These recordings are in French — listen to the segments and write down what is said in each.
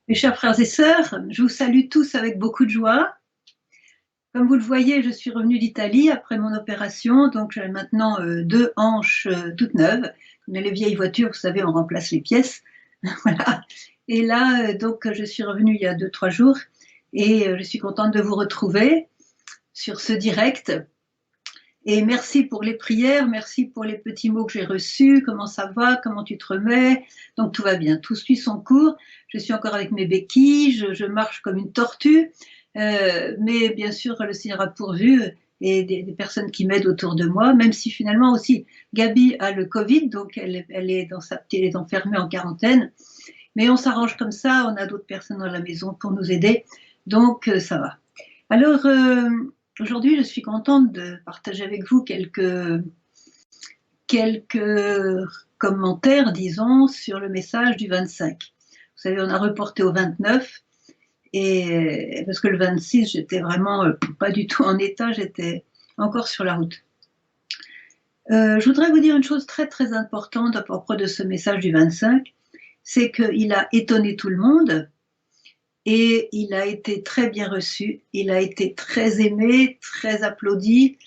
Mes chers frères et sœurs, je vous salue tous avec beaucoup de joie. Comme vous le voyez, je suis revenue d'Italie après mon opération, donc j'ai maintenant deux hanches toutes neuves. Comme les vieilles voitures, vous savez, on remplace les pièces. Voilà. Et là, donc, je suis revenue il y a 2-3 jours et je suis contente de vous retrouver sur ce direct. Et merci pour les prières, merci pour les petits mots que j'ai reçus. Comment ça va? Comment tu te remets? Donc tout va bien, tout suit son cours. Je suis encore avec mes béquilles, je marche comme une tortue, mais bien sûr le Seigneur a pourvu et des personnes qui m'aident autour de moi, même si finalement aussi Gabi a le Covid, donc elle est enfermée en quarantaine, mais on s'arrange comme ça, on a d'autres personnes dans la maison pour nous aider, donc ça va. Alors, aujourd'hui, je suis contente de partager avec vous quelques commentaires, disons, sur le message du 25. Vous savez, on a reporté au 29, et, parce que le 26, j'étais vraiment pas du tout en état, j'étais encore sur la route. Je voudrais vous dire une chose très très importante à propos de ce message du 25, c'est qu'il a étonné tout le monde, et il a été très bien reçu, il a été très aimé, très applaudi,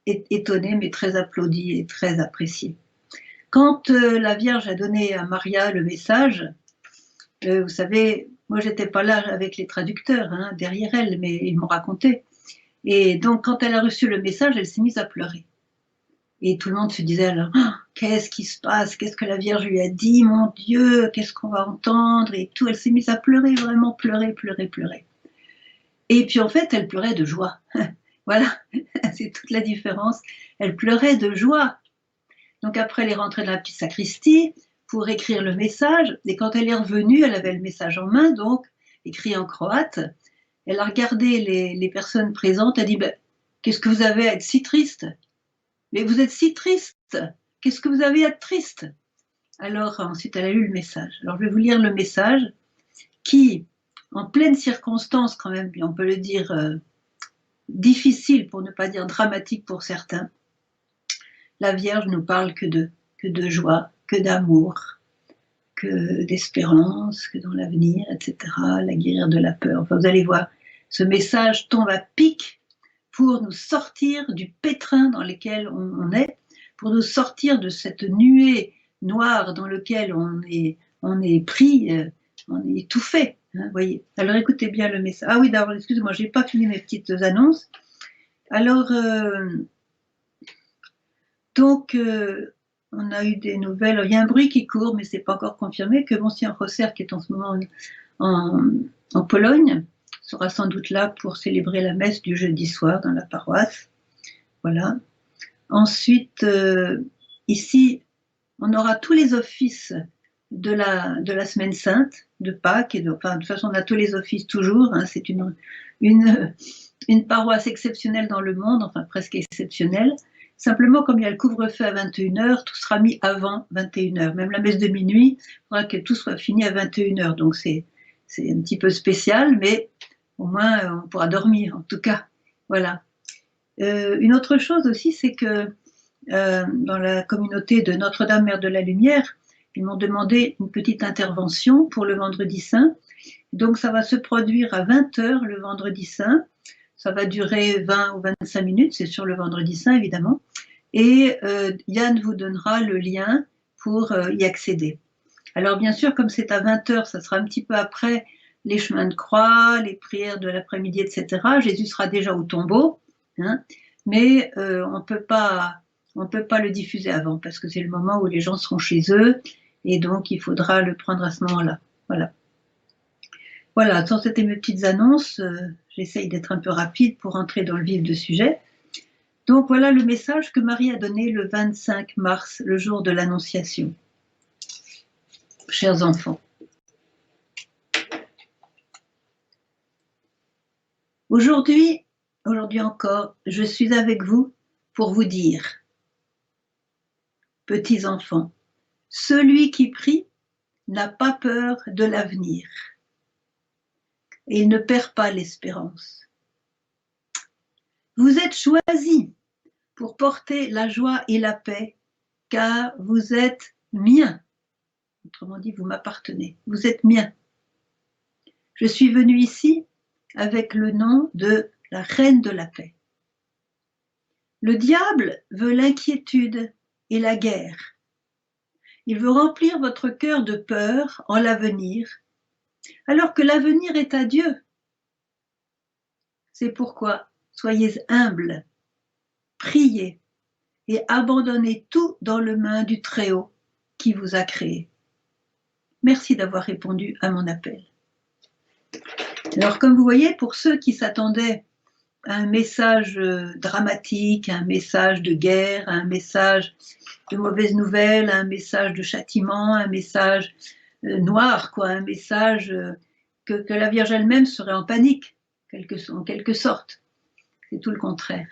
étonné, mais très applaudi et très apprécié. Quand la Vierge a donné à Maria le message, vous savez, moi j'étais pas là avec les traducteurs, hein, derrière elle, mais ils m'ont raconté. Et donc quand elle a reçu le message, elle s'est mise à pleurer. Et tout le monde se disait alors, oh, qu'est-ce qui se passe? Qu'est-ce que la Vierge lui a dit? Mon Dieu, qu'est-ce qu'on va entendre? Et tout, elle s'est mise à pleurer, vraiment pleurer, pleurer, pleurer. Et puis en fait, elle pleurait de joie. Voilà, c'est toute la différence. Elle pleurait de joie. Donc après, elle est rentrée dans la petite sacristie pour écrire le message. Et quand elle est revenue, elle avait le message en main, donc écrit en croate. Elle a regardé les personnes présentes. Elle a dit, ben, qu'est-ce que vous avez à être si triste? Mais vous êtes si triste. Qu'est-ce que vous avez à être triste? Alors ensuite, elle a lu le message. Alors je vais vous lire le message qui, en pleine circonstance quand même, on peut le dire, difficile pour ne pas dire dramatique pour certains, la Vierge nous parle que de joie, que d'amour, que d'espérance, que dans l'avenir, etc., la guérir de la peur. Enfin, vous allez voir, ce message tombe à pic pour nous sortir du pétrin dans lequel on est, pour nous sortir de cette nuée noire dans laquelle on est pris, on est étouffé. Hein, voyez. Alors écoutez bien le message. Ah oui, d'abord, excusez-moi, je n'ai pas fini mes petites annonces. Alors, donc, on a eu des nouvelles. Il y a un bruit qui court, mais ce n'est pas encore confirmé, que Monseigneur Rosser, qui est en ce moment en Pologne, sera sans doute là pour célébrer la messe du jeudi soir dans la paroisse. Voilà. Ensuite, ici, on aura tous les offices de la Semaine Sainte, de Pâques, enfin, de toute façon, on a tous les offices toujours. Hein, c'est une paroisse exceptionnelle dans le monde, enfin presque exceptionnelle. Simplement, comme il y a le couvre-feu à 21h, tout sera mis avant 21h. Même la messe de minuit, il faudra que tout soit fini à 21h. Donc c'est un petit peu spécial, mais au moins on pourra dormir, en tout cas. Voilà. Une autre chose aussi, c'est que dans la communauté de Notre-Dame, Mère de la Lumière, ils m'ont demandé une petite intervention pour le vendredi saint. Donc ça va se produire à 20h le vendredi saint. Ça va durer 20 ou 25 minutes, c'est sur le vendredi saint évidemment. Et Yann vous donnera le lien pour y accéder. Alors bien sûr, comme c'est à 20h, ça sera un petit peu après les chemins de croix, les prières de l'après-midi, etc. Jésus sera déjà au tombeau, hein, mais on ne peut pas le diffuser avant, parce que c'est le moment où les gens seront chez eux, et donc il faudra le prendre à ce moment-là. Voilà. Voilà, ça c'était mes petites annonces. J'essaye d'être un peu rapide pour entrer dans le vif du sujet. Donc voilà le message que Marie a donné le 25 mars, le jour de l'Annonciation. Chers enfants, aujourd'hui encore, je suis avec vous pour vous dire, petits enfants, celui qui prie n'a pas peur de l'avenir et il ne perd pas l'espérance. Vous êtes choisis pour porter la joie et la paix, car vous êtes miens. Autrement dit, vous m'appartenez. Vous êtes miens. Je suis venue ici avec le nom de la reine de la paix. Le diable veut l'inquiétude et la guerre. Il veut remplir votre cœur de peur en l'avenir, alors que l'avenir est à Dieu. C'est pourquoi soyez humbles, priez et abandonnez tout dans les mains du Très-Haut qui vous a créé. Merci d'avoir répondu à mon appel. Alors, comme vous voyez, pour ceux qui s'attendaient à un message dramatique, à un message de guerre, à un message de mauvaises nouvelles, à un message de châtiment, un message noir, quoi, un message que la Vierge elle-même serait en panique, en quelque sorte. C'est tout le contraire.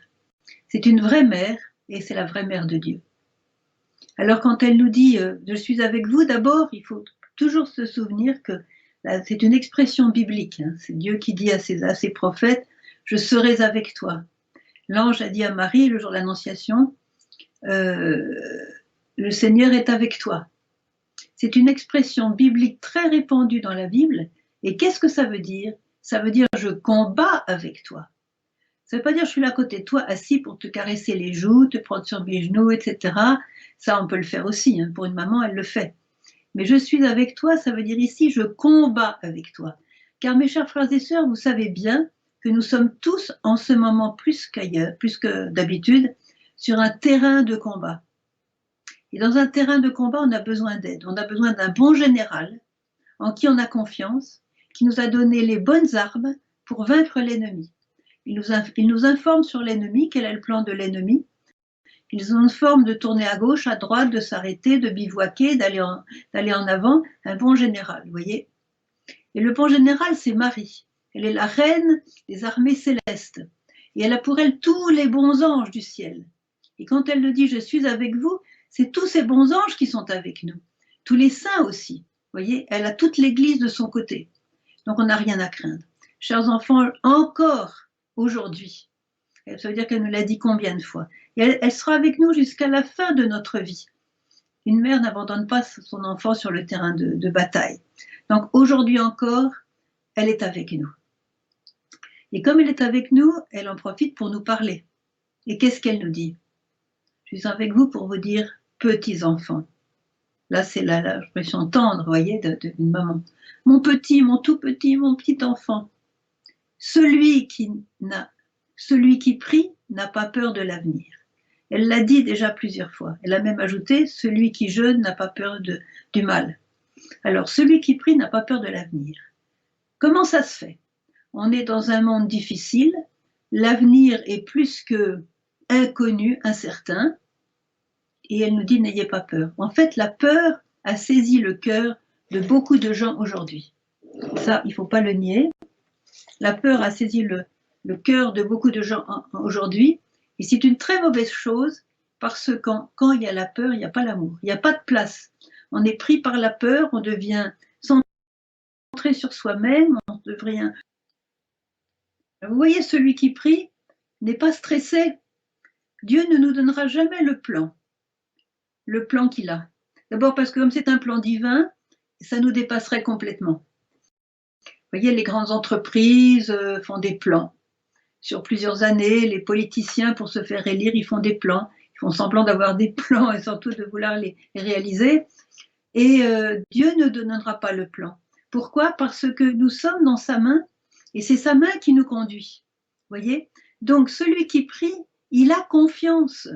C'est une vraie mère, et c'est la vraie mère de Dieu. Alors quand elle nous dit « je suis avec vous », d'abord, il faut toujours se souvenir que c'est une expression biblique. Hein. C'est Dieu qui dit à ses prophètes « je serai avec toi ». L'ange a dit à Marie, le jour de l'Annonciation, le Seigneur est avec toi. C'est une expression biblique très répandue dans la Bible. Et qu'est-ce que ça veut dire? Ça veut dire « je combats avec toi ». Ça ne veut pas dire « je suis là à côté de toi, assis pour te caresser les joues, te prendre sur mes genoux, etc. » Ça, on peut le faire aussi. Hein. Pour une maman, elle le fait. Mais « je suis avec toi », ça veut dire ici « je combats avec toi ». Car mes chers frères et sœurs, vous savez bien que nous sommes tous en ce moment plus qu'ailleurs, plus que d'habitude, sur un terrain de combat. Et dans un terrain de combat, on a besoin d'aide. On a besoin d'un bon général en qui on a confiance, qui nous a donné les bonnes armes pour vaincre l'ennemi. Il nous informe sur l'ennemi, quel est le plan de l'ennemi. Ils nous informent de tourner à gauche, à droite, de s'arrêter, de bivouaquer, d'aller en avant. Un bon général, vous voyez. Et le bon général, c'est Marie. Elle est la reine des armées célestes. Et elle a pour elle tous les bons anges du ciel. Et quand elle nous dit « je suis avec vous », c'est tous ces bons anges qui sont avec nous. Tous les saints aussi. Vous voyez, elle a toute l'Église de son côté. Donc on n'a rien à craindre. Chers enfants, encore aujourd'hui, ça veut dire qu'elle nous l'a dit combien de fois. Et elle sera avec nous jusqu'à la fin de notre vie. Une mère n'abandonne pas son enfant sur le terrain de bataille. Donc aujourd'hui encore, elle est avec nous. Et comme elle est avec nous, elle en profite pour nous parler. Et qu'est-ce qu'elle nous dit? Je suis avec vous pour vous dire petits enfants. Là, c'est l'expression tendre, vous voyez, d'une maman. Mon tout petit, mon petit enfant. Celui qui prie n'a pas peur de l'avenir. Elle l'a dit déjà plusieurs fois. Elle a même ajouté, celui qui jeûne n'a pas peur du mal. Alors, celui qui prie n'a pas peur de l'avenir. Comment ça se fait? On est dans un monde difficile, l'avenir est plus que inconnu, incertain, et elle nous dit n'ayez pas peur. En fait, la peur a saisi le cœur de beaucoup de gens aujourd'hui. Ça, il ne faut pas le nier. La peur a saisi le cœur de beaucoup de gens aujourd'hui, et c'est une très mauvaise chose, parce que quand il y a la peur, il n'y a pas l'amour, il n'y a pas de place. On est pris par la peur, on devient centré sur soi-même, on devient... Vous voyez, celui qui prie n'est pas stressé. Dieu ne nous donnera jamais le plan qu'il a. D'abord parce que comme c'est un plan divin, ça nous dépasserait complètement. Vous voyez, les grandes entreprises font des plans. Sur plusieurs années, les politiciens, pour se faire élire, ils font des plans. Ils font semblant d'avoir des plans et surtout de vouloir les réaliser. Et Dieu ne donnera pas le plan. Pourquoi? Parce que nous sommes dans sa main et c'est sa main qui nous conduit. Vous voyez? Donc, celui qui prie, il a confiance.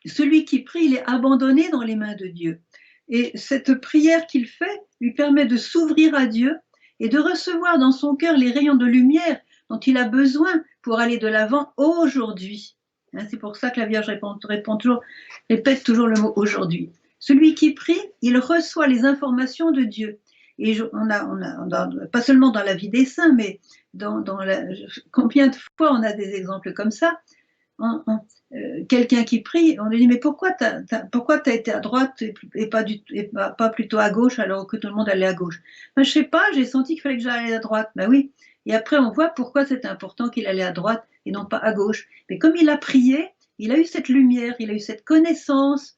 Celui qui prie, il est abandonné dans les mains de Dieu. Et cette prière qu'il fait lui permet de s'ouvrir à Dieu et de recevoir dans son cœur les rayons de lumière dont il a besoin pour aller de l'avant aujourd'hui. C'est pour ça que la Vierge répète toujours le mot « aujourd'hui ». Celui qui prie, il reçoit les informations de Dieu. Et on a pas seulement dans la vie des saints, mais combien de fois on a des exemples comme ça. Quelqu'un qui prie, on lui dit mais pourquoi t'as été à droite et pas plutôt à gauche alors que tout le monde allait à gauche? Ben, je sais pas, j'ai senti qu'il fallait que j'aille à droite. Ben oui. Et après on voit pourquoi c'est important qu'il allait à droite et non pas à gauche. Mais comme il a prié, il a eu cette lumière, il a eu cette connaissance,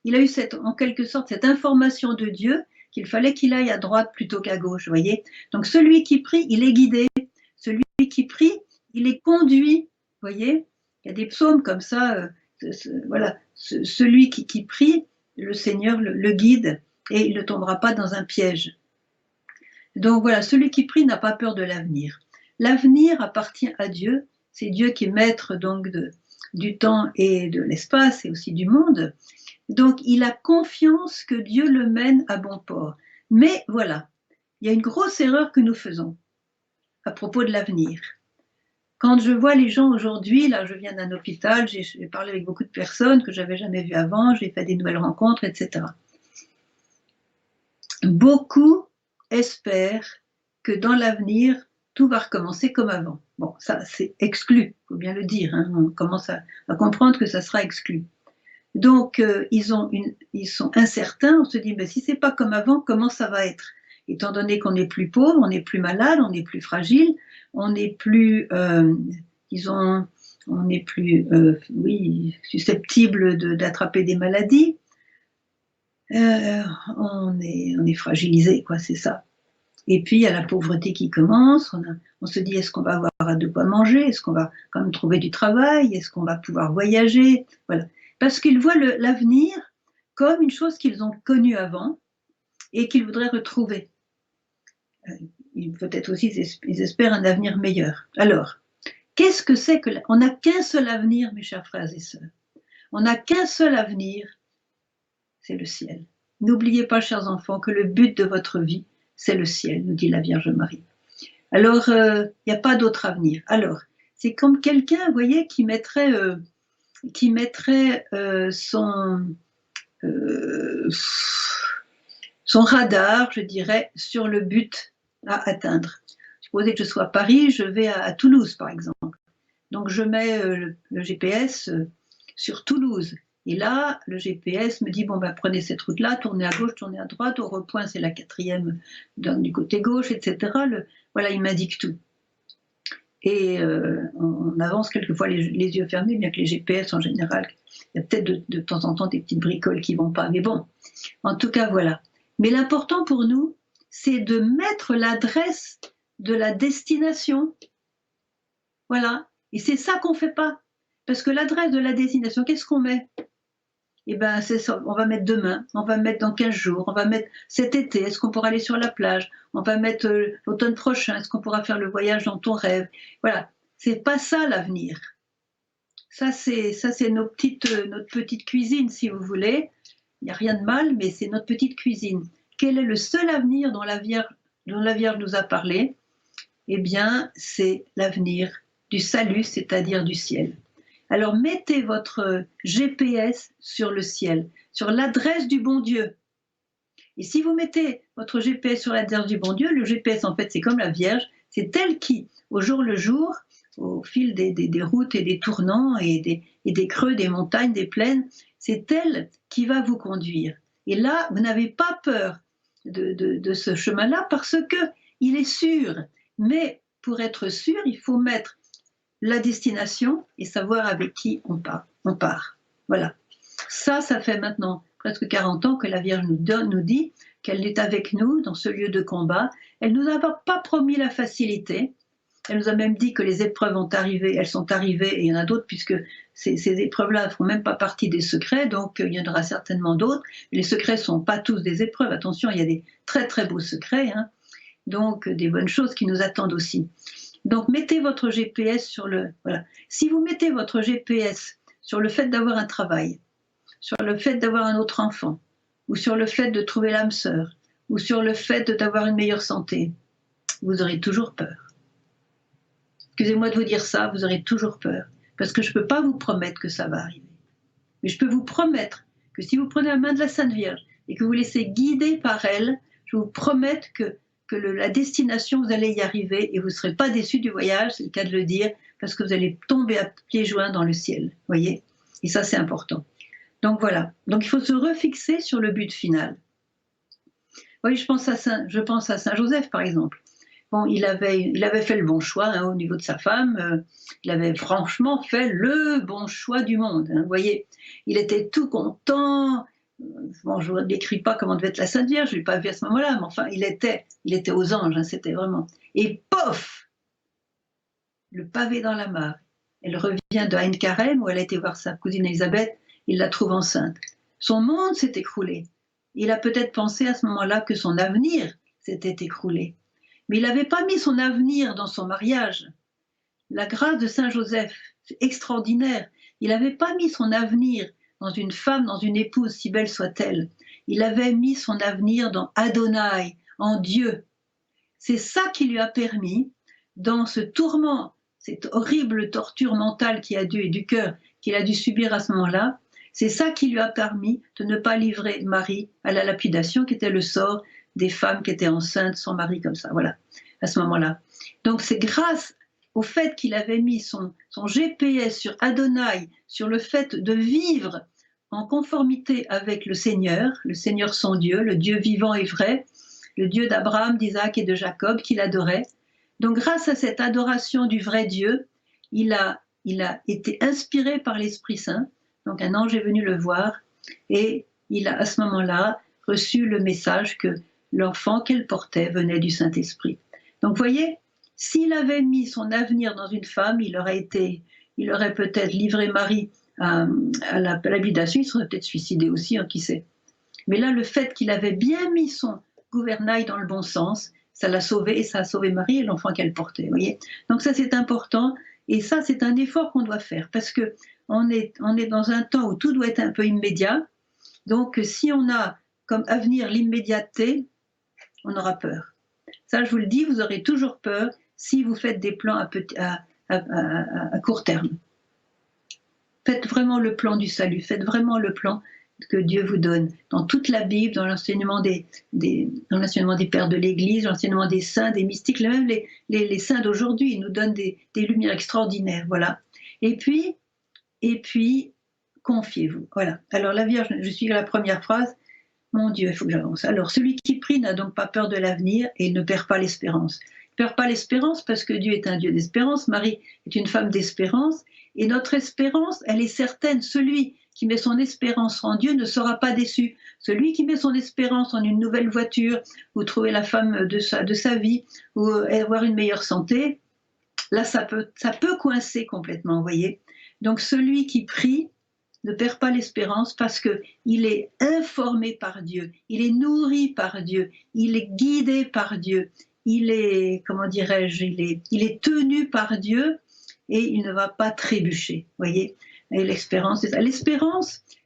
il a eu en quelque sorte cette information de Dieu qu'il fallait qu'il aille à droite plutôt qu'à gauche, vous voyez. Donc celui qui prie, il est guidé. Celui qui prie, il est conduit, vous voyez. Il y a des psaumes comme ça, voilà. Celui qui prie, le Seigneur le guide et il ne tombera pas dans un piège. Donc voilà, celui qui prie n'a pas peur de l'avenir. L'avenir appartient à Dieu. C'est Dieu qui est maître donc du temps et de l'espace et aussi du monde. Donc il a confiance que Dieu le mène à bon port. Mais voilà, il y a une grosse erreur que nous faisons à propos de l'avenir. Quand je vois les gens aujourd'hui, là je viens d'un hôpital, j'ai parlé avec beaucoup de personnes que j'avais jamais vues avant, j'ai fait des nouvelles rencontres, etc. Beaucoup espèrent que dans l'avenir, tout va recommencer comme avant. Bon, ça c'est exclu, il faut bien le dire, hein, on commence à comprendre que ça sera exclu. Donc ils sont incertains, on se dit, ben, si c'est pas comme avant, comment ça va être? Étant donné qu'on est plus pauvre, on est plus malade, on est plus fragile, on est plus, on est plus, oui, susceptible d'attraper des maladies. On est fragilisé, quoi, c'est ça. Et puis il y a la pauvreté qui commence. On se dit, est-ce qu'on va avoir de quoi manger? Est-ce qu'on va quand même trouver du travail? Est-ce qu'on va pouvoir voyager? Voilà. Parce qu'ils voient l'avenir comme une chose qu'ils ont connue avant et qu'ils voudraient retrouver. Peut-être aussi ils espèrent un avenir meilleur. Alors, qu'est-ce que c'est que... On n'a qu'un seul avenir, mes chers frères et sœurs. On n'a qu'un seul avenir, c'est le ciel. N'oubliez pas, chers enfants, que le but de votre vie, c'est le ciel, nous dit la Vierge Marie. Alors, il n'y a pas d'autre avenir. Alors, c'est comme quelqu'un, vous voyez, qui mettrait son radar, je dirais, sur le but à atteindre. Supposez que je sois à Paris, je vais à Toulouse, par exemple. Donc, je mets le GPS sur Toulouse. Et là, le GPS me dit, bon, ben, prenez cette route-là, tournez à gauche, tournez à droite, au repoint, c'est la 4e du côté gauche, etc. Voilà, il m'indique tout. Et on avance quelquefois les yeux fermés, bien que les GPS, en général, il y a peut-être de temps en temps des petites bricoles qui ne vont pas. Mais bon, en tout cas, voilà. Mais l'important pour nous, c'est de mettre l'adresse de la destination. Voilà. Et c'est ça qu'on ne fait pas. Parce que l'adresse de la destination, qu'est-ce qu'on met? Eh ben, c'est ça. On va mettre demain, on va mettre dans 15 jours, on va mettre cet été, est-ce qu'on pourra aller sur la plage? On va mettre l'automne prochain, est-ce qu'on pourra faire le voyage dans ton rêve? Voilà. C'est pas ça l'avenir. Ça, c'est notre petite cuisine, si vous voulez. Il n'y a rien de mal, mais c'est notre petite cuisine. Quel est le seul avenir dont la Vierge nous a parlé? Eh bien, c'est l'avenir du salut, c'est-à-dire du ciel. Alors, mettez votre GPS sur le ciel, sur l'adresse du bon Dieu. Et si vous mettez votre GPS sur l'adresse du bon Dieu, le GPS, en fait, c'est comme la Vierge, c'est elle qui, au jour le jour, au fil des routes et des tournants et des creux, des montagnes, des plaines, c'est elle qui va vous conduire. Et là, vous n'avez pas peur de ce chemin-là parce qu'il est sûr. Mais pour être sûr, il faut mettre la destination et savoir avec qui on part. Voilà. Ça fait maintenant presque 40 ans que la Vierge nous dit qu'elle est avec nous dans ce lieu de combat. Elle ne nous a pas promis la facilité. Elle nous a même dit que les épreuves vont arriver, elles sont arrivées, et il y en a d'autres, puisque ces épreuves-là ne font même pas partie des secrets, donc il y en aura certainement d'autres. Les secrets ne sont pas tous des épreuves, attention, il y a des très très beaux secrets, hein, donc des bonnes choses qui nous attendent aussi. Donc mettez votre GPS sur le... Voilà. Si vous mettez votre GPS sur le fait d'avoir un travail, sur le fait d'avoir un autre enfant, ou sur le fait de trouver l'âme sœur, ou sur le fait d'avoir une meilleure santé, vous aurez toujours peur. Excusez-moi de vous dire ça, vous aurez toujours peur. Parce que je ne peux pas vous promettre que ça va arriver. Mais je peux vous promettre que si vous prenez la main de la Sainte Vierge et que vous laissez guider par elle, je vous promets que la destination, vous allez y arriver et vous ne serez pas déçus du voyage, c'est le cas de le dire, parce que vous allez tomber à pieds joints dans le ciel. Voyez? Et ça, c'est important. Donc voilà. Donc il faut se refixer sur le but final. Oui, je pense à Saint Joseph, par exemple. Bon, il avait fait le bon choix hein, au niveau de sa femme. Il avait franchement fait le bon choix du monde. Hein, vous voyez, il était tout content. bon, je ne décris pas comment devait être la Sainte Vierge, je ne l'ai pas vu à ce moment-là, mais enfin, il était aux anges, hein, c'était vraiment. Et pof, le pavé dans la mare. Elle revient de Ain-Carem, où elle a été voir sa cousine Elisabeth, il la trouve enceinte. Son monde s'est écroulé. Il a peut-être pensé à ce moment-là que son avenir s'était écroulé. Mais il n'avait pas mis son avenir dans son mariage. La grâce de Saint Joseph, c'est extraordinaire. Il n'avait pas mis son avenir dans une femme, dans une épouse, si belle soit-elle. Il avait mis son avenir dans Adonai, en Dieu. C'est ça qui lui a permis, dans ce tourment, cette horrible torture mentale et du cœur qu'il a dû subir à ce moment-là, c'est ça qui lui a permis de ne pas livrer Marie à la lapidation, qui était le sort des femmes qui étaient enceintes sans mari comme ça, voilà, à ce moment-là. Donc c'est grâce au fait qu'il avait mis son GPS sur Adonai, sur le fait de vivre en conformité avec le Seigneur son Dieu, le Dieu vivant et vrai, le Dieu d'Abraham, d'Isaac et de Jacob, qu'il adorait. Donc grâce à cette adoration du vrai Dieu, il a été inspiré par l'Esprit Saint. Donc un ange est venu le voir et il a à ce moment-là reçu le message que l'enfant qu'elle portait venait du Saint-Esprit. Donc vous voyez, s'il avait mis son avenir dans une femme, il aurait peut-être livré Marie à l'habitation, il serait peut-être suicidé aussi, hein, qui sait. Mais là, le fait qu'il avait bien mis son gouvernail dans le bon sens, ça l'a sauvé et ça a sauvé Marie et l'enfant qu'elle portait. Vous voyez. Donc ça, c'est important et ça, c'est un effort qu'on doit faire parce que on est dans un temps où tout doit être un peu immédiat. Donc si on a comme avenir l'immédiateté, on aura peur. Ça, je vous le dis, vous aurez toujours peur si vous faites des plans à court terme. Faites vraiment le plan du salut, faites vraiment le plan que Dieu vous donne. Dans toute la Bible, dans l'enseignement des pères de l'Église, l'enseignement des saints, des mystiques, même les saints d'aujourd'hui, ils nous donnent des lumières extraordinaires. Voilà. Et puis confiez-vous. Voilà. Alors la Vierge, je suis à la première phrase. Mon Dieu, il faut que j'avance. Alors celui qui prie n'a donc pas peur de l'avenir et il ne perd pas l'espérance. Il ne perd pas l'espérance parce que Dieu est un Dieu d'espérance. Marie est une femme d'espérance. Et notre espérance, elle est certaine. Celui qui met son espérance en Dieu ne sera pas déçu. Celui qui met son espérance en une nouvelle voiture, ou trouver la femme de sa vie, ou avoir une meilleure santé, là, ça peut coincer complètement, vous voyez. Donc celui qui prie ne perd pas l'espérance parce qu'il est informé par Dieu, il est nourri par Dieu, il est guidé par Dieu, il est, comment dirais-je, il est tenu par Dieu et il ne va pas trébucher, voyez. Et l'espérance,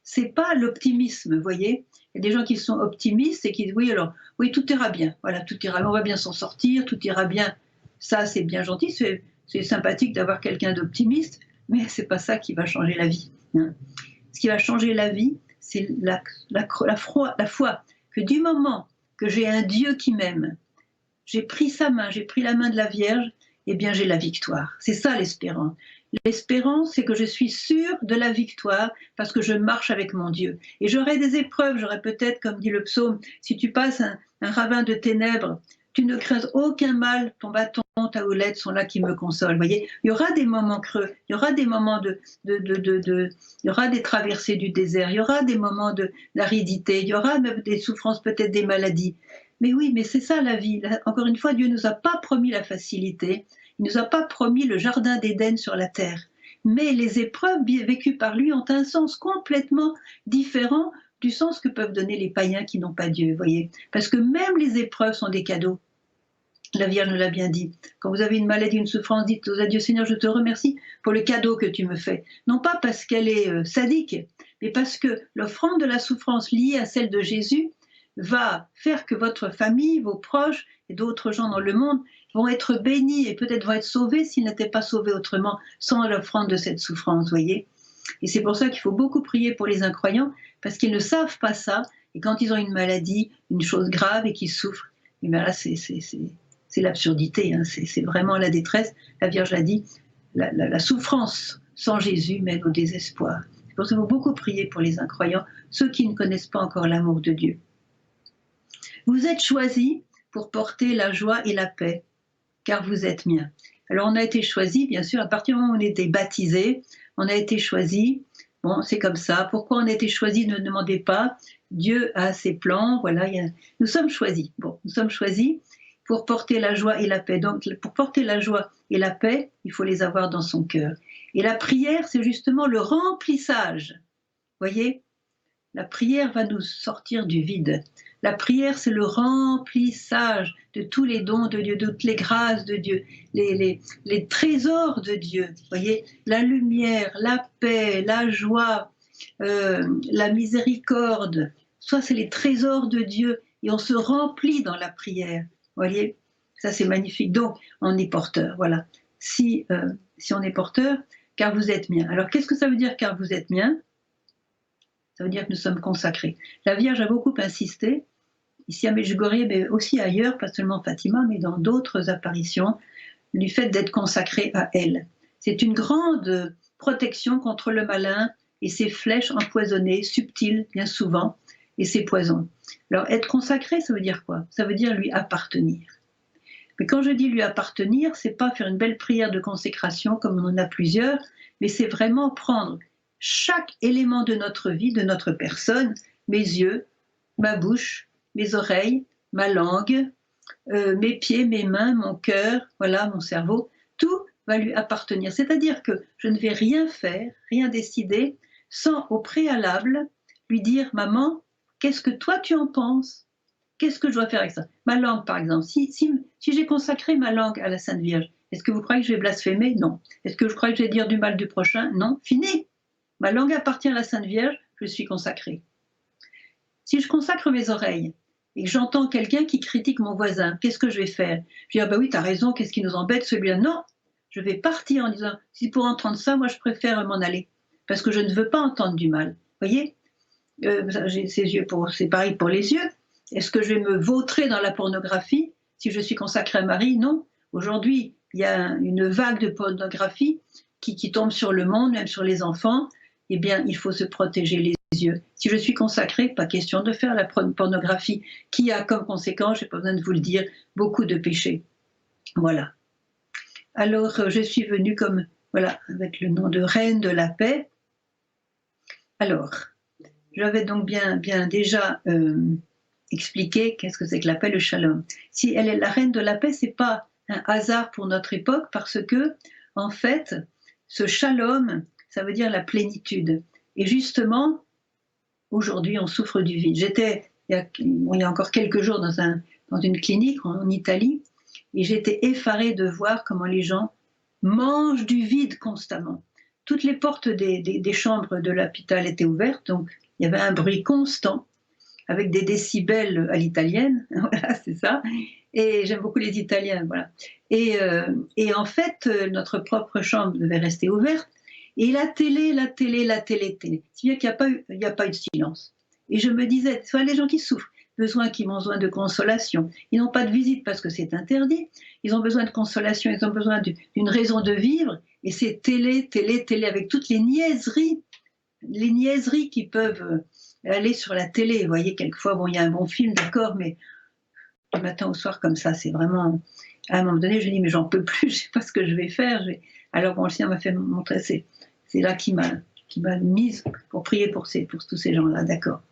c'est pas l'optimisme, voyez. Il y a des gens qui sont optimistes et qui disent oui, tout ira bien, voilà, tout ira bien, on va bien s'en sortir, tout ira bien. Ça, c'est bien gentil, c'est sympathique d'avoir quelqu'un d'optimiste, mais c'est pas ça qui va changer la vie. Hein. Ce qui va changer la vie, c'est la foi, que du moment que j'ai un Dieu qui m'aime, j'ai pris sa main, j'ai pris la main de la Vierge, eh bien j'ai la victoire. C'est ça l'espérance. L'espérance, c'est que je suis sûre de la victoire parce que je marche avec mon Dieu. Et j'aurai des épreuves, j'aurai peut-être, comme dit le psaume, si tu passes un ravin de ténèbres, tu ne crains aucun mal, ton bâton, ta houlette sont là qui me consolent. Vous voyez, il y aura des moments creux, il y aura des moments il y aura des traversées du désert, il y aura des moments d'aridité, il y aura même des souffrances, peut-être des maladies. Mais oui, mais c'est ça la vie. Encore une fois, Dieu ne nous a pas promis la facilité, il ne nous a pas promis le jardin d'Éden sur la terre. Mais les épreuves vécues par lui ont un sens complètement différent du sens que peuvent donner les païens qui n'ont pas Dieu, voyez. Parce que même les épreuves sont des cadeaux. La Vierge nous l'a bien dit. Quand vous avez une maladie, une souffrance, dites à Dieu, Seigneur, je te remercie pour le cadeau que tu me fais. Non pas parce qu'elle est sadique, mais parce que l'offrande de la souffrance liée à celle de Jésus va faire que votre famille, vos proches et d'autres gens dans le monde vont être bénis et peut-être vont être sauvés s'ils n'étaient pas sauvés autrement, sans l'offrande de cette souffrance, voyez. Et c'est pour ça qu'il faut beaucoup prier pour les incroyants, parce qu'ils ne savent pas ça, et quand ils ont une maladie, une chose grave et qu'ils souffrent, et bien là, c'est l'absurdité, hein, c'est vraiment la détresse. La Vierge a dit, la souffrance sans Jésus mène au désespoir. C'est pour ça qu'il faut beaucoup prier pour les incroyants, ceux qui ne connaissent pas encore l'amour de Dieu. Vous êtes choisis pour porter la joie et la paix, car vous êtes miens. Alors on a été choisis, bien sûr, à partir du moment où on était baptisés, on a été choisis. Bon, c'est comme ça. Pourquoi on a été choisis, ne demandez pas. Dieu a ses plans, voilà, nous sommes choisis. Bon, nous sommes choisis pour porter la joie et la paix. Donc, pour porter la joie et la paix, il faut les avoir dans son cœur. Et la prière, c'est justement le remplissage. Voyez, la prière va nous sortir du vide. La prière, c'est le remplissage de tous les dons de Dieu, de toutes les grâces de Dieu, les trésors de Dieu. Voyez, la lumière, la paix, la joie, la miséricorde. Soit c'est les trésors de Dieu et on se remplit dans la prière. Voyez, ça c'est magnifique. Donc, on est porteur. Voilà. Si on est porteur, car vous êtes mien. Alors, qu'est-ce que ça veut dire, car vous êtes mien? Ça veut dire que nous sommes consacrés. La Vierge a beaucoup insisté, ici à Medjugorje, mais aussi ailleurs, pas seulement Fatima, mais dans d'autres apparitions, du fait d'être consacré à elle. C'est une grande protection contre le malin et ses flèches empoisonnées, subtiles bien souvent, et ses poisons. Alors, être consacré, ça veut dire quoi? Ça veut dire lui appartenir. Mais quand je dis lui appartenir, c'est pas faire une belle prière de consécration comme on en a plusieurs, mais c'est vraiment prendre chaque élément de notre vie, de notre personne, mes yeux, ma bouche, mes oreilles, ma langue, mes pieds, mes mains, mon cœur, voilà, mon cerveau, tout va lui appartenir. C'est-à-dire que je ne vais rien faire, rien décider, sans au préalable lui dire, maman, qu'est-ce que toi tu en penses? Qu'est-ce que je dois faire avec ça? Ma langue, par exemple. Si j'ai consacré ma langue à la Sainte Vierge, est-ce que vous croyez que je vais blasphémer? Non. Est-ce que je crois que je vais dire du mal du prochain? Non. Fini. Ma langue appartient à la Sainte Vierge, je suis consacrée. Si je consacre mes oreilles et que j'entends quelqu'un qui critique mon voisin, qu'est-ce que je vais faire? Je vais dire, bah oui, t'as raison, qu'est-ce qui nous embête, celui-là? Non. Je vais partir en disant, si pour entendre ça, moi je préfère m'en aller. Parce que je ne veux pas entendre du mal. Vous voyez? C'est pareil pour les yeux. Est-ce que je vais me vautrer dans la pornographie si je suis consacrée à Marie? Non. Aujourd'hui, il y a une vague de pornographie qui tombe sur le monde, même sur les enfants. Eh bien, il faut se protéger les yeux. Si je suis consacrée, pas question de faire la pornographie, qui a comme conséquence, je n'ai pas besoin de vous le dire, beaucoup de péchés. Voilà. Alors, je suis venue comme, voilà, avec le nom de Reine de la Paix. Alors, j'avais donc bien déjà expliqué qu'est-ce que c'est que la paix, le shalom. Si elle est la reine de la paix, c'est pas un hasard pour notre époque, parce que, en fait, ce shalom, ça veut dire la plénitude. Et justement, aujourd'hui, on souffre du vide. J'étais, il y a encore quelques jours, dans une clinique en Italie, et j'étais effarée de voir comment les gens mangent du vide constamment. Toutes les portes des chambres de l'hôpital étaient ouvertes, donc il y avait un bruit constant, avec des décibels à l'italienne, voilà, c'est ça. Et j'aime beaucoup les Italiens, voilà. Et en fait, notre propre chambre devait rester ouverte, et la télé. Si bien qu'il n'y a pas eu de silence. Et je me disais, soit les gens qui souffrent, qui ont besoin de consolation, ils n'ont pas de visite parce que c'est interdit, ils ont besoin de consolation, ils ont besoin d'une raison de vivre, et c'est télé, avec toutes les niaiseries qui peuvent aller sur la télé. Vous voyez, quelquefois, bon, il y a un bon film, d'accord, mais du matin au soir comme ça, c'est vraiment... À un moment donné, je dis, mais j'en peux plus, je ne sais pas ce que je vais faire. Alors, bon, le Seigneur m'a fait montrer, c'est là qui m'a mise pour prier pour tous ces gens-là, d'accord.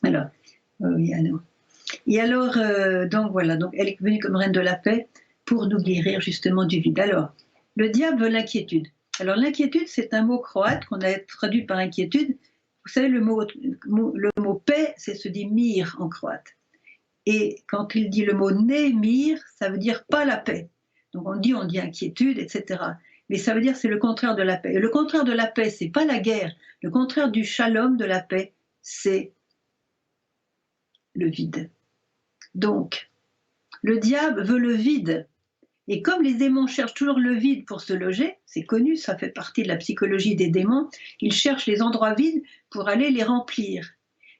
Alors, oui, alors. Et alors, donc voilà, donc elle est venue comme reine de la paix pour nous guérir justement du vide. Alors, le diable veut l'inquiétude. Alors, l'inquiétude, c'est un mot croate qu'on a traduit par inquiétude. Vous savez, le mot paix, se dit mir en croate. Et quand il dit le mot nemir, ça veut dire pas la paix. Donc on dit inquiétude, etc. Mais ça veut dire c'est le contraire de la paix. Et le contraire de la paix, c'est pas la guerre. Le contraire du shalom, de la paix, c'est le vide. Donc, le diable veut le vide. Et comme les démons cherchent toujours le vide pour se loger, c'est connu, ça fait partie de la psychologie des démons, ils cherchent les endroits vides pour aller les remplir.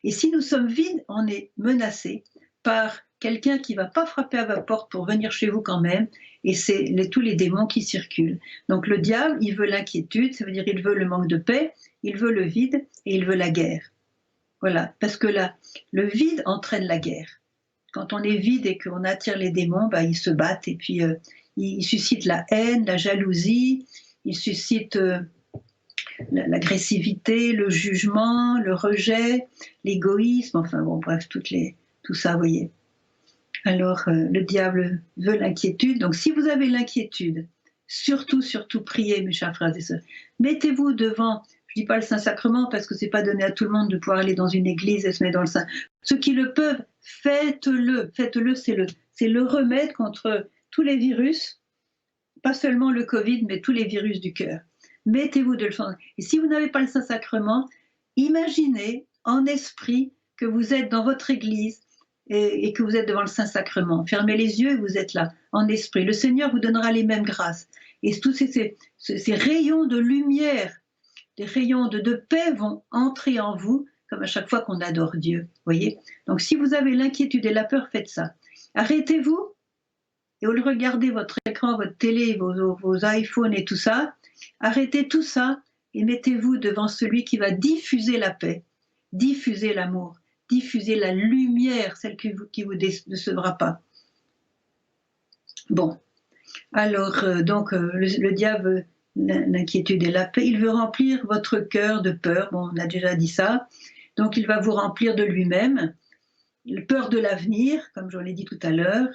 Et si nous sommes vides, on est menacé par quelqu'un qui ne va pas frapper à votre porte pour venir chez vous quand même, et c'est tous les démons qui circulent. Donc le diable, il veut l'inquiétude, ça veut dire il veut le manque de paix, il veut le vide et il veut la guerre. Voilà, parce que le vide entraîne la guerre. Quand on est vide et qu'on attire les démons, ils se battent et puis ils suscitent la haine, la jalousie, ils suscitent l'agressivité, le jugement, le rejet, l'égoïsme, enfin bon, bref, tout ça, vous voyez. Alors, le diable veut l'inquiétude. Donc, si vous avez l'inquiétude, surtout, surtout, priez, mes chers frères et sœurs. Mettez-vous devant, je ne dis pas le Saint-Sacrement, parce que ce n'est pas donné à tout le monde de pouvoir aller dans une église et se mettre dans le Saint. Ceux qui le peuvent, faites-le. Faites-le, c'est le remède contre tous les virus, pas seulement le Covid, mais tous les virus du cœur. Mettez-vous de le faire. Et si vous n'avez pas le Saint-Sacrement, imaginez en esprit que vous êtes dans votre église, et que vous êtes devant le Saint-Sacrement. Fermez les yeux et vous êtes là, en esprit. Le Seigneur vous donnera les mêmes grâces. Et tous ces rayons de lumière, des rayons de paix vont entrer en vous, comme à chaque fois qu'on adore Dieu. Voyez. Donc si vous avez l'inquiétude et la peur, faites ça. Arrêtez-vous, et au lieu de regarder votre écran, votre télé, vos iPhones et tout ça, arrêtez tout ça et mettez-vous devant celui qui va diffuser la paix, diffuser l'amour, diffuser la lumière, celle qui vous décevra pas. Bon, alors le diable, l'inquiétude et la paix, il veut remplir votre cœur de peur, bon, on a déjà dit ça, donc il va vous remplir de lui-même, peur de l'avenir, comme je l'ai dit tout à l'heure,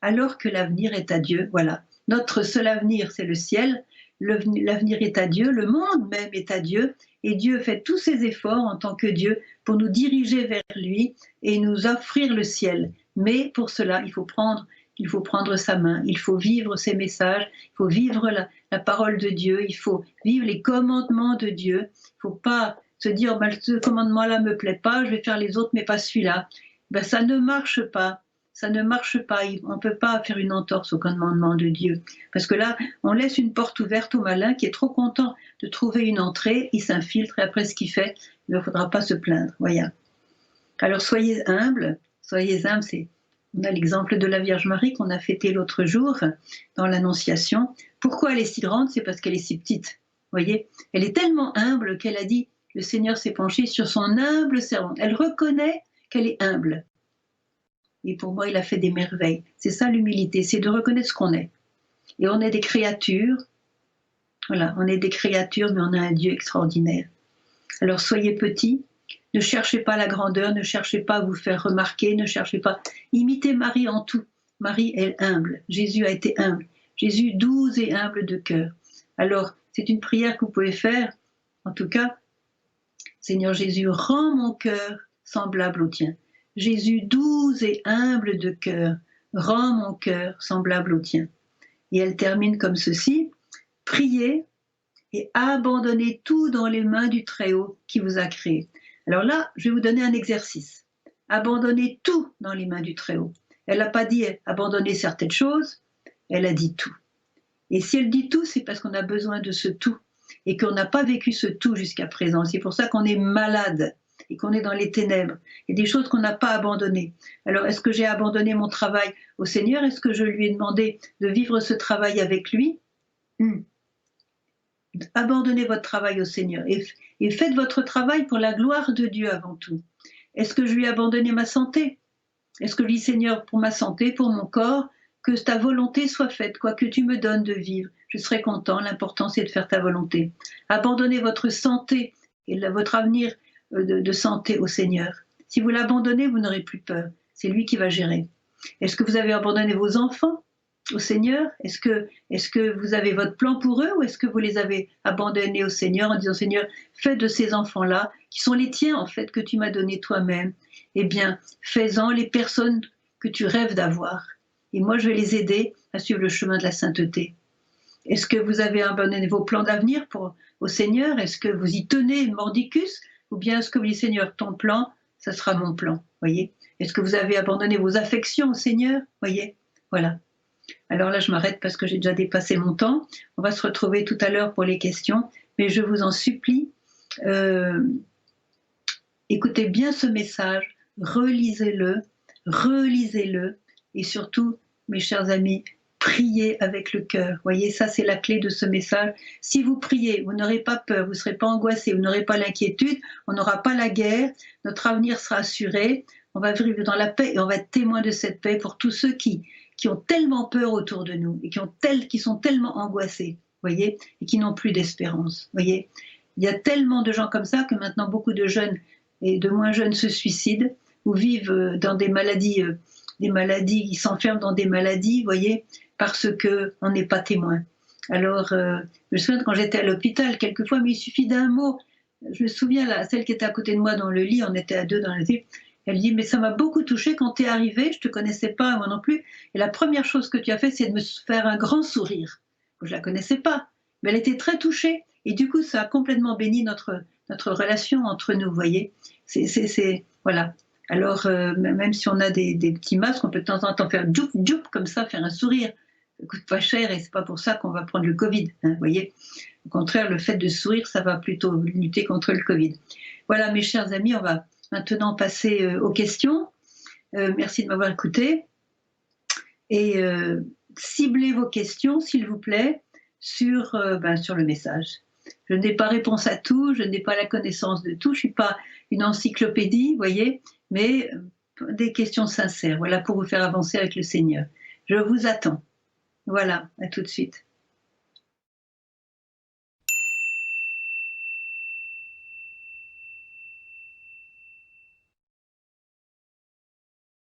alors que l'avenir est à Dieu, voilà. Notre seul avenir, c'est le ciel, l'avenir est à Dieu, le monde même est à Dieu, et Dieu fait tous ses efforts en tant que Dieu pour nous diriger vers lui et nous offrir le ciel. Mais pour cela, il faut prendre sa main, il faut vivre ses messages, il faut vivre la parole de Dieu, il faut vivre les commandements de Dieu. Il ne faut pas se dire, ce commandement-là ne me plaît pas, je vais faire les autres, mais pas celui-là. Ben, ça ne marche pas. Ça ne marche pas, on ne peut pas faire une entorse au commandement de Dieu. Parce que là, on laisse une porte ouverte au malin qui est trop content de trouver une entrée, il s'infiltre et après ce qu'il fait, il ne faudra pas se plaindre. Voyez. Alors soyez humbles, on a l'exemple de la Vierge Marie qu'on a fêté l'autre jour dans l'Annonciation. Pourquoi elle est si grande? C'est parce qu'elle est si petite. Voyez, elle est tellement humble qu'elle a dit, le Seigneur s'est penché sur son humble servante. Elle reconnaît qu'elle est humble. Et pour moi, il a fait des merveilles. C'est ça l'humilité, c'est de reconnaître ce qu'on est. Et on est des créatures. Voilà, on est des créatures, mais on a un Dieu extraordinaire. Alors soyez petits, ne cherchez pas la grandeur, ne cherchez pas à vous faire remarquer, ne cherchez pas. Imitez Marie en tout. Marie est humble. Jésus a été humble. Jésus doux et humble de cœur. Alors, c'est une prière que vous pouvez faire. En tout cas, Seigneur Jésus, rends mon cœur semblable au tien. Jésus doux et humble de cœur, rends mon cœur semblable au tien. Et elle termine comme ceci, priez et abandonnez tout dans les mains du Très-Haut qui vous a créé. Alors là, je vais vous donner un exercice. Abandonnez tout dans les mains du Très-Haut. Elle n'a pas dit abandonner certaines choses, elle a dit tout. Et si elle dit tout, c'est parce qu'on a besoin de ce tout et qu'on n'a pas vécu ce tout jusqu'à présent. C'est pour ça qu'on est malade et qu'on est dans les ténèbres. Il y a des choses qu'on n'a pas abandonnées. Alors, est-ce que j'ai abandonné mon travail au Seigneur? Est-ce que je lui ai demandé de vivre ce travail avec lui? Abandonnez votre travail au Seigneur et faites votre travail pour la gloire de Dieu avant tout. Est-ce que je lui ai abandonné ma santé? Est-ce que je dis, Seigneur, pour ma santé, pour mon corps, que ta volonté soit faite, quoi que tu me donnes de vivre, je serai content, l'important c'est de faire ta volonté. Abandonnez votre santé et votre avenir de santé au Seigneur. Si vous l'abandonnez, vous n'aurez plus peur, c'est lui qui va gérer. Est-ce que vous avez abandonné vos enfants au Seigneur? Est-ce que vous avez votre plan pour eux ou est-ce que vous les avez abandonnés au Seigneur en disant, Seigneur, fais de ces enfants-là, qui sont les tiens en fait, que tu m'as donnés toi-même, eh bien, fais-en les personnes que tu rêves d'avoir. Et moi, je vais les aider à suivre le chemin de la sainteté. Est-ce que vous avez abandonné vos plans d'avenir au Seigneur? Est-ce que vous y tenez mordicus? Ou bien est-ce que vous dites, Seigneur, ton plan, ça sera mon plan, voyez? Est-ce que vous avez abandonné vos affections au Seigneur? Voyez? Voilà. Alors là, je m'arrête parce que j'ai déjà dépassé mon temps. On va se retrouver tout à l'heure pour les questions, mais je vous en supplie, écoutez bien ce message, relisez-le, et surtout, mes chers amis, priez avec le cœur. Voyez, ça c'est la clé de ce message. Si vous priez, vous n'aurez pas peur, vous ne serez pas angoissé, vous n'aurez pas l'inquiétude, on n'aura pas la guerre, notre avenir sera assuré, on va vivre dans la paix et on va être témoin de cette paix pour tous ceux qui ont tellement peur autour de nous et qui sont tellement angoissés, voyez, et qui n'ont plus d'espérance, voyez. Il y a tellement de gens comme ça que maintenant beaucoup de jeunes et de moins jeunes se suicident ou vivent dans des maladies qui s'enferment dans des maladies, vous voyez, parce qu'on n'est pas témoin. Alors, je me souviens quand j'étais à l'hôpital, quelquefois, mais il suffit d'un mot. Je me souviens, là, celle qui était à côté de moi dans le lit, on était à deux dans le lit, elle dit, mais ça m'a beaucoup touchée quand tu es arrivée, je ne te connaissais pas, moi non plus, et la première chose que tu as fait, c'est de me faire un grand sourire. Je ne la connaissais pas, mais elle était très touchée, et du coup, ça a complètement béni notre relation entre nous, vous voyez. Voilà. Alors, même si on a des petits masques, on peut de temps en temps faire djoup, djoup, comme ça, faire un sourire. Ça coûte pas cher et c'est pas pour ça qu'on va prendre le Covid, hein, vous voyez. Au contraire, le fait de sourire, ça va plutôt lutter contre le Covid. Voilà, mes chers amis, on va maintenant passer aux questions. Merci de m'avoir écouté. Et ciblez vos questions, s'il vous plaît, sur le message. Je n'ai pas réponse à tout, je n'ai pas la connaissance de tout, je ne suis pas une encyclopédie, vous voyez, mais des questions sincères, voilà, pour vous faire avancer avec le Seigneur. Je vous attends. Voilà, à tout de suite.